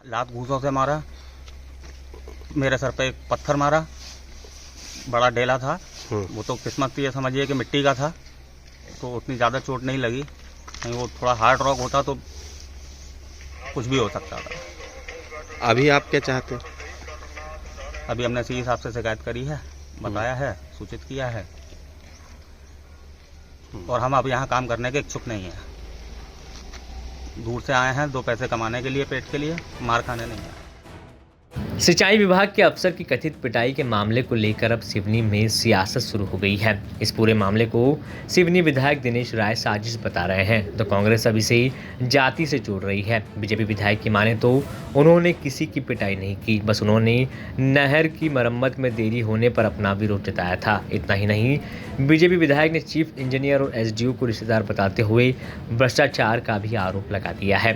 लात घूसों से मारा, मेरे सर पे एक पत्थर मारा, बड़ा डेला था। वो तो किस्मत थी, ये समझिए कि मिट्टी का था, तो उतनी ज़्यादा चोट नहीं लगी। कहीं वो थोड़ा हार्ड रॉक होता तो कुछ भी हो सकता था। अभी आप क्या चाहते हैं? अभी हमने सी साहब से शिकायत करी है, बताया है, सूचित किया है, और हम अब यहाँ काम करने के इच्छुक नहीं हैं। दूर से आए हैं 2 पैसे कमाने के लिए, पेट के लिए, मार खाने नहीं है। सिंचाई विभाग के अफसर की कथित पिटाई के मामले को लेकर अब सिवनी में सियासत शुरू हो गई है। इस पूरे मामले को सिवनी विधायक दिनेश राय साजिश बता रहे हैं, तो कांग्रेस अब इसे जाति से जोड़ रही है। बीजेपी विधायक की माने तो उन्होंने किसी की पिटाई नहीं की, बस उन्होंने नहर की मरम्मत में देरी होने पर अपना विरोध जताया था। इतना ही नहीं, बीजेपी विधायक ने चीफ इंजीनियर और एसडीओ को रिश्तेदार बताते हुए भ्रष्टाचार का भी आरोप लगा दिया है।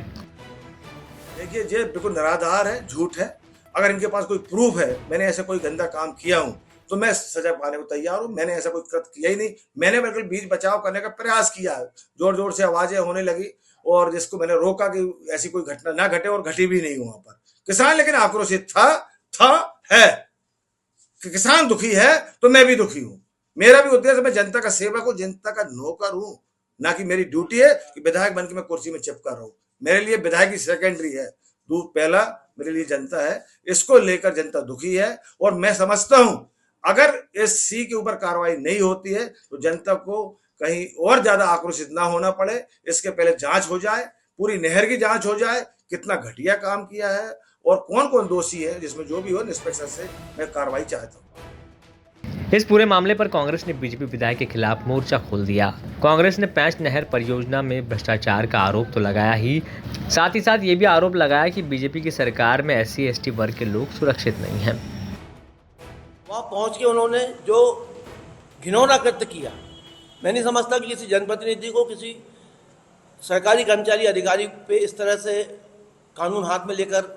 देखिए, ये बिल्कुल निराधार है, झूठ है। अगर इनके पास कोई प्रूफ है, मैंने ऐसा कोई गंदा काम किया हूं, तो मैं सजा पाने को तैयार हूं। मैंने ऐसा कोई कृत्य किया ही नहीं। मैंने बिल्कुल बीच बचाव करने का प्रयास किया है। जोर जोर से आवाजें होने लगी और जिसको मैंने रोका कि ऐसी कोई घटना ना घटे, और घटी भी नहीं वहां पर। किसान लेकिन आक्रोशित है कि किसान दुखी है तो मैं भी दुखी हूं। मेरा भी उद्देश्य, मैं जनता का सेवक हूं, जनता का नौकर हूं, ना कि मेरी ड्यूटी है कि विधायक बन के मैं कुर्सी में चिपका रहूं। मेरे लिए विधायक की सेकेंडरी है, पहला मेरे लिए जनता है। इसको लेकर जनता दुखी है, और मैं समझता हूं अगर इस सी के ऊपर कार्रवाई नहीं होती है तो जनता को कहीं और ज्यादा आक्रोशित ना होना पड़े। इसके पहले जांच हो जाए, पूरी नहर की जांच हो जाए, कितना घटिया काम किया है और कौन कौन दोषी है, जिसमें जो भी हो निष्पक्ष से मैं कार्रवाई चाहता हूं। इस पूरे मामले पर कांग्रेस ने बीजेपी विधायक के खिलाफ मोर्चा खोल दिया। कांग्रेस ने पैंच नहर परियोजना में भ्रष्टाचार का आरोप तो लगाया ही साथ ये भी आरोप लगाया कि बीजेपी की सरकार में SC ST वर्ग के लोग सुरक्षित नहीं हैं। वहाँ पहुँच के उन्होंने जो घिनौना कृत्य किया, मैं नहीं समझता कि किसी जनप्रतिनिधि को किसी सरकारी कर्मचारी अधिकारी पे इस तरह से कानून हाथ में लेकर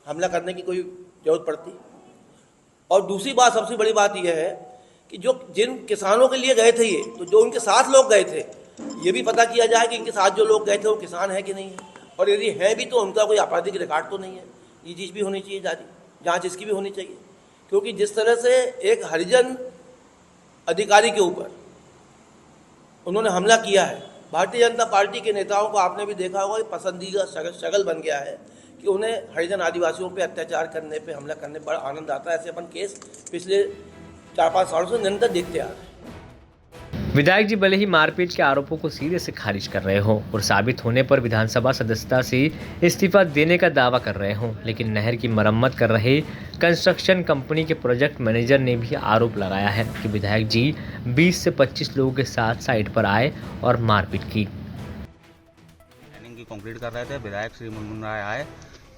हमला करने की कोई जरूरत पड़ती। और दूसरी बात, सबसे बड़ी बात यह है कि जो जिन किसानों के लिए गए थे ये, तो जो उनके साथ लोग गए थे, ये भी पता किया जाए कि इनके साथ जो लोग गए थे वो किसान है कि नहीं है, और यदि है भी तो उनका कोई आपराधिक रिकॉर्ड तो नहीं है। ये चीज़ भी होनी चाहिए, जांच इसकी भी होनी चाहिए। क्योंकि जिस तरह से एक हरिजन अधिकारी के ऊपर उन्होंने हमला किया है, भारतीय जनता पार्टी के नेताओं को आपने भी देखा होगा कि पसंदीदा शगल बन गया है कि उन्हें हरिजन आदिवासियों पे अत्याचार करने पे, हमला करने पर बड़ा आनंद आता है। ऐसे अपन केस पिछले 4-5 सालों से निरंतर देखते आ रहे हैं। विधायक जी भले ही मारपीट के आरोपों को सिरे से खारिज कर रहे हों और साबित होने पर विधानसभा सदस्यता से इस्तीफा देने का दावा कर रहे हों, लेकिन नहर की मरम्मत कर रहे कंस्ट्रक्शन कंपनी के प्रोजेक्ट मैनेजर ने भी आरोप लगाया है कि विधायक जी 20 से 25 लोगों के साथ साइट पर आए और मारपीट की। प्लानिंग की कंप्लीट कर रहे थे, विधायक श्री मुनमुन राय आए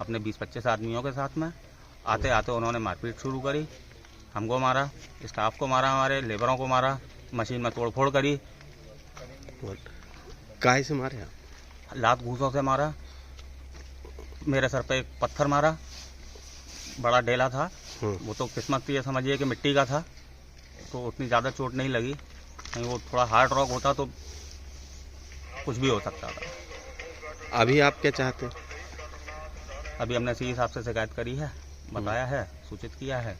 अपने 20-25 आदमियों के साथ में। आते आते उन्होंने मारपीट शुरू करी, हमको मारा, स्टाफ को मारा, हमारे लेबरों को मारा, मशीन में तोड़फोड़ करी। काहे से मारे आप? लात घूसों से मारा, मेरे सर पे एक पत्थर मारा, बड़ा डेला था। वो तो किस्मत थी, ये समझिए कि मिट्टी का था, तो उतनी ज़्यादा चोट नहीं लगी। कहीं वो थोड़ा हार्ड रॉक होता तो कुछ भी हो सकता था। अभी आप क्या चाहते हैं? अभी हमने सी साहब से शिकायत करी है, बताया है, सूचित किया है,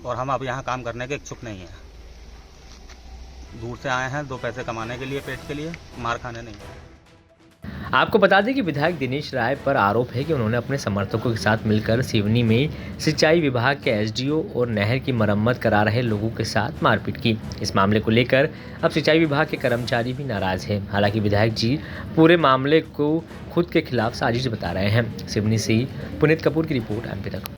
और हम अब यहाँ काम करने के इच्छुक नहीं हैं। दूर से आए हैं 2 पैसे कमाने के लिए, पेट के लिए, मार खाने नहीं है। आपको बता दें कि विधायक दिनेश राय पर आरोप है कि उन्होंने अपने समर्थकों के साथ मिलकर सिवनी में सिंचाई विभाग के SDO और नहर की मरम्मत करा रहे लोगों के साथ मारपीट की। इस मामले को लेकर अब सिंचाई विभाग के कर्मचारी भी नाराज हैं। हालांकि विधायक जी पूरे मामले को खुद के खिलाफ साजिश बता रहे हैं। सिवनी से पुनीत कपूर की रिपोर्ट, MP तक।